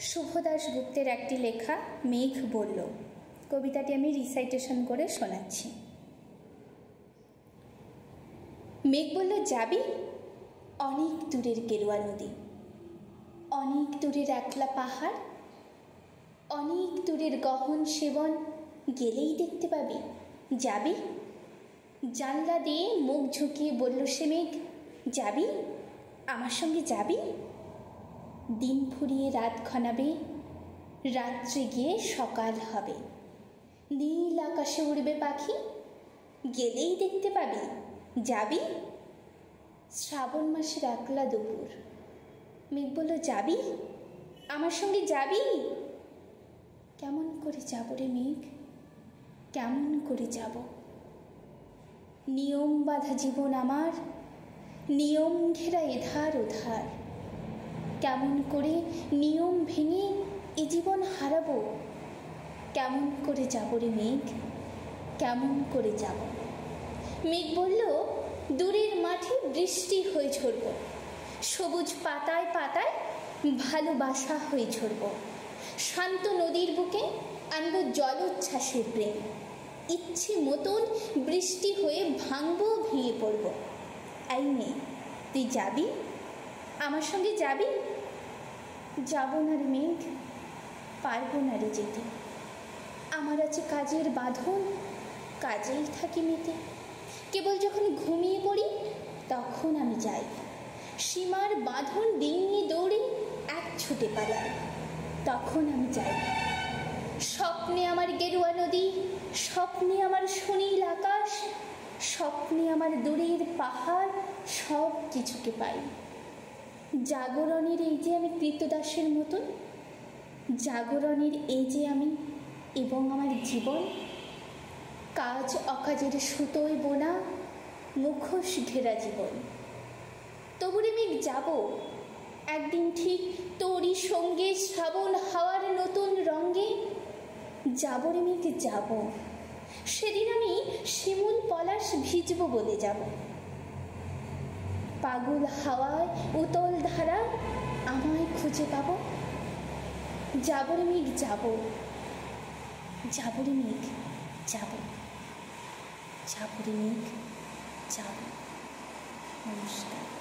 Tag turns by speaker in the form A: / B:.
A: শুভ দাশগুপ্তের একটি লেখা মেঘ বলল। কবিতাটি আমি রিসাইটেশন করে শোনাচ্ছি। মেঘ বলল, যাবি? অনেক দূরের গেরুয়া নদী, অনেক দূরের একলা পাহাড়, অনেক দূরের গহন সেবন, গেলেই দেখতে পাবি। যাবি? জানলা দিয়ে মুখ ঝুঁকিয়ে বলল সে মেঘ, যাবি? আমার সঙ্গে যাবি? দিন ফুরিয়ে রাত ঘনাবে, রাত্রে গিয়ে সকাল হবে, নীল আকাশে উড়বে পাখি, গেলেই দেখতে পাবি। যাবি? শ্রাবণ মাসের একলা দুপুর। মেঘ বলল, যাবি? আমার সঙ্গে যাবি? কেমন করে যাব রে মেঘ, কেমন করে যাব? নিয়ম বাঁধা জীবন আমার, নিয়ম ঘেরা এধার ওধার। কেমন করে নিয়ম ভেঙে এ জীবন হারাবো? কেমন করে যাব রে মেঘ, কেমন করে যাব? মেঘ বলল, দূরের মাঠে বৃষ্টি হয়ে ঝরব, সবুজ পাতায় পাতায় ভালোবাসা হয়ে ঝরব, শান্ত নদীর বুকে আনব জলোচ্ছ্বাসের প্রেম, ইচ্ছে মতন বৃষ্টি হয়ে ভাঙবো, ভেঙে পড়ব। এই মেঘ, তুই যাবি? আমার সঙ্গে যাবি? যাব না রে মেঘ, পারবো না রে যেতে। আমার আছে কাজের বাঁধন, কাজেই থাকি মেতে। কেবল যখন ঘুমিয়ে পড়ি তখন আমি যাই, সীমার বাঁধন ডিঙিয়ে দৌড়ি এক ছুটে পালাই, তখন আমি যাই। স্বপ্নে আমার গেরুয়া নদী, স্বপ্নে আমার সুনীল আকাশ, স্বপ্নে আমার দূরের পাহাড়, সব কিছুকে পাই। জাগরণের এই যে আমি কৃতদাসের মতন, জাগরণের এই যে আমি এবং আমার জীবন, কাজ অকাজের সুতোয় বোনা মুখোশ ঘেরা জীবন। তবুরে মেঘ যাব একদিন ঠিক তোরই সঙ্গে, শ্রাবণ হাওয়ার নতুন রঙে। যাব রে মেঘ, যাব। সেদিন আমি শিমুল পলাশ ভিজব বলে যাব। পাগল হাওয়ায় উতল ধারা আমায় খুঁজে পাব। যাব রে মেঘ, যাব। যাব রে মেঘ, যাব। যাব রে মেঘ, যাব। নমস্কার।